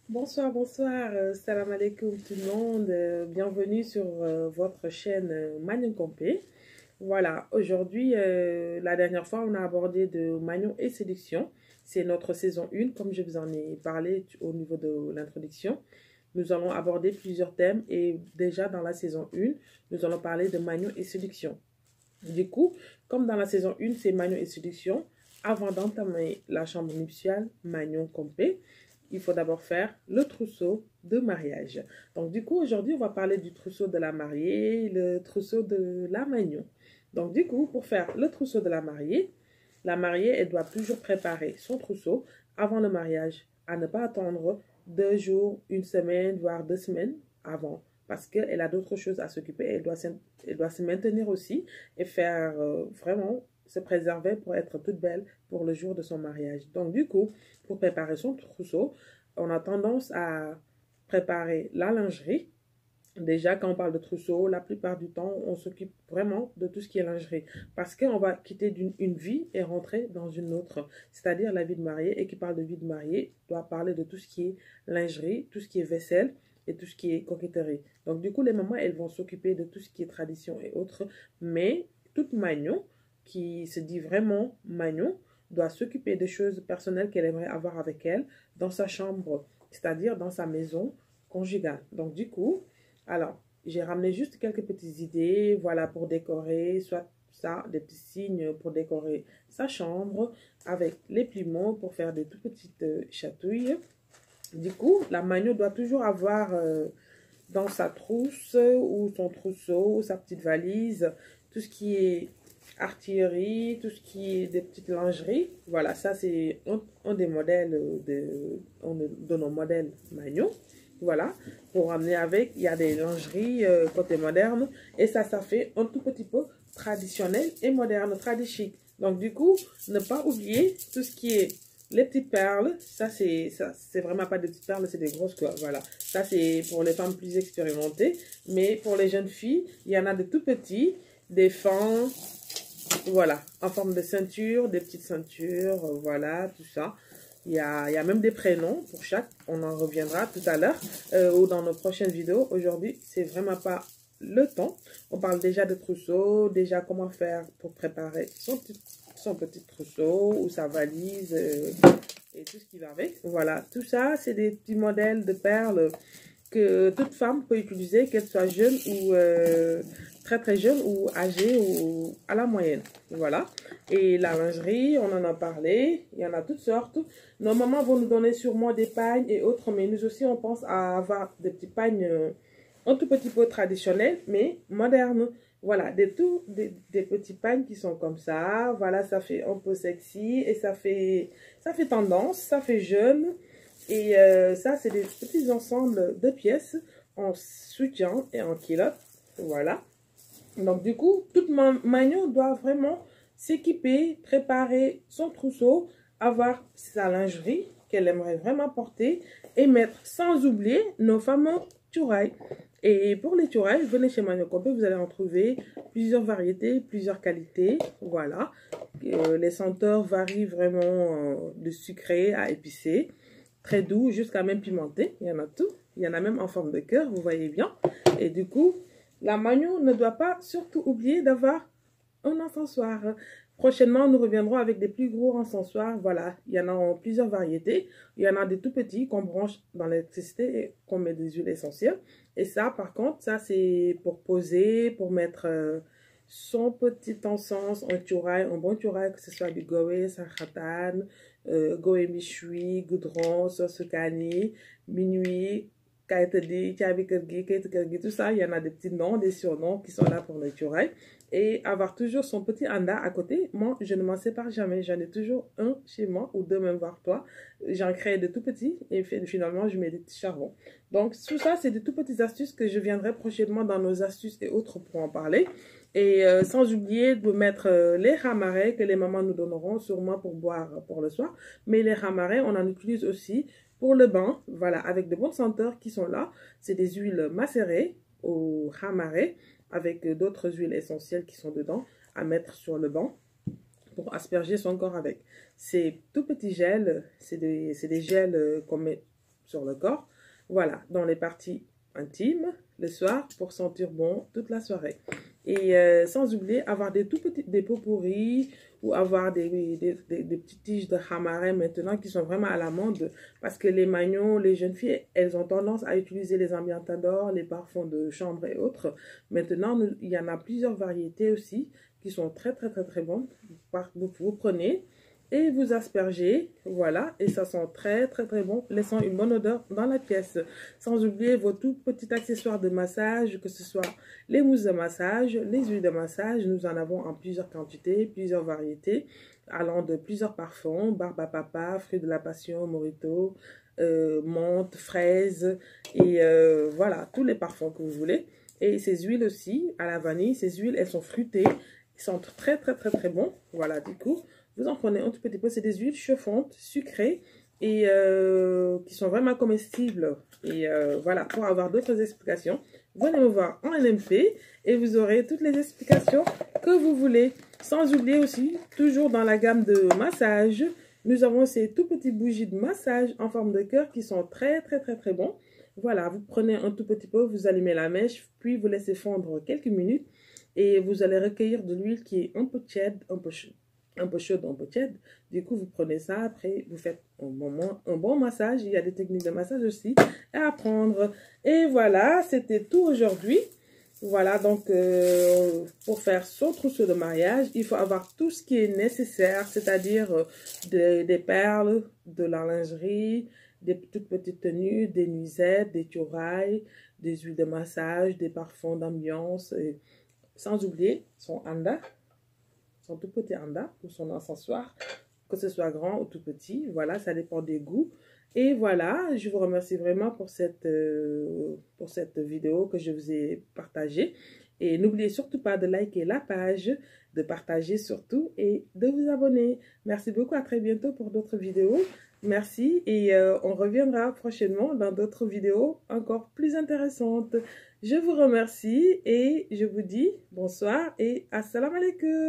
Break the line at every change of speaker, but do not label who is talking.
Bonsoir, bonsoir, salam alaikum tout le monde, bienvenue sur votre chaîne Magnon Compé. Voilà, aujourd'hui, la dernière fois, on a abordé de Magnon et séduction. C'est notre saison 1, comme je vous en ai parlé au niveau de l'introduction. Nous allons aborder plusieurs thèmes et déjà dans la saison 1, nous allons parler de Magnon et séduction. Du coup, comme dans la saison 1, c'est Magnon et séduction, avant d'entamer la chambre nuptiale, Magnon Compé, il faut d'abord faire le trousseau de mariage. Donc, du coup, aujourd'hui, on va parler du trousseau de la mariée, le trousseau de la Magnon. Donc, du coup, pour faire le trousseau de la mariée, elle doit toujours préparer son trousseau avant le mariage, à ne pas attendre 2 jours, une semaine, voire 2 semaines avant, parce qu'elle a d'autres choses à s'occuper. Elle doit se maintenir aussi et faire vraiment se préserver pour être toute belle pour le jour de son mariage. Donc, du coup, pour préparer son trousseau, on a tendance à préparer la lingerie. Déjà, quand on parle de trousseau, la plupart du temps, on s'occupe vraiment de tout ce qui est lingerie. Parce qu'on va quitter une vie et rentrer dans une autre. C'est-à-dire la vie de mariée. Et qui parle de vie de mariée doit parler de tout ce qui est lingerie, tout ce qui est vaisselle et tout ce qui est coquetterie. Donc, du coup, les mamans, elles vont s'occuper de tout ce qui est tradition et autres. Mais toute Magnon, qui se dit vraiment Magnon, doit s'occuper des choses personnelles qu'elle aimerait avoir avec elle dans sa chambre, c'est-à-dire dans sa maison conjugale. Donc, du coup, alors, j'ai ramené juste quelques petites idées, voilà, pour décorer, soit ça, des petits signes pour décorer sa chambre, avec les plumeaux pour faire des tout petites chatouilles. Du coup, la Magnon doit toujours avoir dans sa trousse ou son trousseau, sa petite valise, tout ce qui est artillerie, tout ce qui est des petites lingeries. Voilà, ça c'est un des modèles de nos modèles Magnon. Voilà, pour ramener avec, il y a des lingeries côté moderne et ça fait un tout petit peu traditionnel et moderne, tradichique. Donc du coup, ne pas oublier tout ce qui est les petites perles, ça c'est vraiment pas des petites perles, c'est des grosses quoi. Voilà, ça c'est pour les femmes plus expérimentées, mais pour les jeunes filles, il y en a de tout petits, des fins, voilà, en forme de ceinture, des petites ceintures, voilà, tout ça. Il y a même des prénoms pour chaque, on en reviendra tout à l'heure ou dans nos prochaines vidéos. Aujourd'hui, c'est vraiment pas le temps. On parle déjà de trousseau, déjà comment faire pour préparer son petit trousseau ou sa valise et tout ce qui va avec. Voilà, tout ça, c'est des petits modèles de perles que toute femme peut utiliser, qu'elle soit jeune ou très très jeune ou âgée ou à la moyenne. Voilà. Et la lingerie, on en a parlé, il y en a toutes sortes. Nos mamans vont nous donner sûrement des pagnes et autres, mais nous aussi on pense à avoir des petits pagnes un tout petit peu traditionnels, mais modernes. Voilà, des petits pagnes qui sont comme ça. Voilà, ça fait un peu sexy et ça fait tendance, ça fait jeune. Et ça, c'est des petits ensembles de pièces en soutien et en culotte. Voilà. Donc, du coup, toute Magnon doit vraiment s'équiper, préparer son trousseau, avoir sa lingerie qu'elle aimerait vraiment porter et mettre sans oublier nos fameux tourailles. Et pour les tourailles, venez chez Magnon Compé, vous allez en trouver plusieurs variétés, plusieurs qualités. Voilà. Les senteurs varient vraiment de sucré à épicé, très doux jusqu'à même pimenté. Il y en a tout. Il y en a même en forme de cœur, vous voyez bien. Et du coup, la Magnon ne doit pas surtout oublier d'avoir un encensoir. Prochainement, nous reviendrons avec des plus gros encensoirs. Voilà, il y en a en plusieurs variétés. Il y en a des tout petits qu'on branche dans l'électricité et qu'on met des huiles essentielles. Et ça, par contre, ça c'est pour poser, pour mettre son petit encens, un turail, un bon turail, que ce soit du goé, sarkhatan, goé michui, goudron, sauce cani, minuit, tout ça, il y en a des petits noms, des surnoms qui sont là pour le turail. Et avoir toujours son petit anda à côté. Moi, je ne m'en sépare jamais. J'en ai toujours un chez moi ou deux même voir toi. J'en crée de tout petits et finalement, je mets des petits charbons. Donc, tout ça, c'est des tout petites astuces que je viendrai prochainement dans nos astuces et autres pour en parler. Et sans oublier de mettre les ramarets que les mamans nous donneront sûrement pour boire pour le soir. Mais les ramarets, on en utilise aussi pour le bain. Voilà, avec de bonnes senteurs qui sont là. C'est des huiles macérées au ramarets avec d'autres huiles essentielles qui sont dedans à mettre sur le banc pour asperger son corps avec. Ces tout petits gels, c'est des gels qu'on met sur le corps. Voilà, dans les parties intimes, le soir, pour sentir bon toute la soirée. Et sans oublier, avoir des tout petits des pots pourris ou avoir des petites tiges de hamarem maintenant qui sont vraiment à la mode parce que les magnons, les jeunes filles, elles ont tendance à utiliser les ambientadors, les parfums de chambre et autres. Maintenant, il y en a plusieurs variétés aussi qui sont très bons. Vous prenez et vous aspergez, voilà, et ça sent très bon, laissant une bonne odeur dans la pièce. Sans oublier vos tout petits accessoires de massage, que ce soit les mousses de massage, les huiles de massage. Nous en avons en plusieurs quantités, plusieurs variétés, allant de plusieurs parfums, barbe à papa, fruits de la passion, morito, menthe, fraise, et voilà, tous les parfums que vous voulez. Et ces huiles aussi, à la vanille, ces huiles, elles sont fruitées, ils sentent très bons. Voilà, du coup, vous en prenez un tout petit peu. C'est des huiles chauffantes, sucrées et qui sont vraiment comestibles. Et voilà, pour avoir d'autres explications, venez me voir en NMP et vous aurez toutes les explications que vous voulez. Sans oublier aussi, toujours dans la gamme de massage, nous avons ces tout petits bougies de massage en forme de cœur qui sont très bons. Voilà, vous prenez un tout petit peu, vous allumez la mèche, puis vous laissez fondre quelques minutes et vous allez recueillir de l'huile qui est un peu tiède, un peu chaude, un peu tiède. Du coup, vous prenez ça, après vous faites un bon massage. Il y a des techniques de massage aussi à apprendre. Et voilà, c'était tout aujourd'hui. Voilà, donc pour faire son trousseau de mariage, il faut avoir tout ce qui est nécessaire, c'est-à-dire des perles, de la lingerie, des toutes petites tenues, des nuisettes, des turailles, des huiles de massage, des parfums d'ambiance, sans oublier son anda, son tout petit anda ou son accessoire, que ce soit grand ou tout petit. Voilà, ça dépend des goûts. Et voilà, je vous remercie vraiment pour cette vidéo que je vous ai partagée. Et n'oubliez surtout pas de liker la page, de partager surtout et de vous abonner. Merci beaucoup, à très bientôt pour d'autres vidéos. Merci et on reviendra prochainement dans d'autres vidéos encore plus intéressantes. Je vous remercie et je vous dis bonsoir et assalamu alaikum.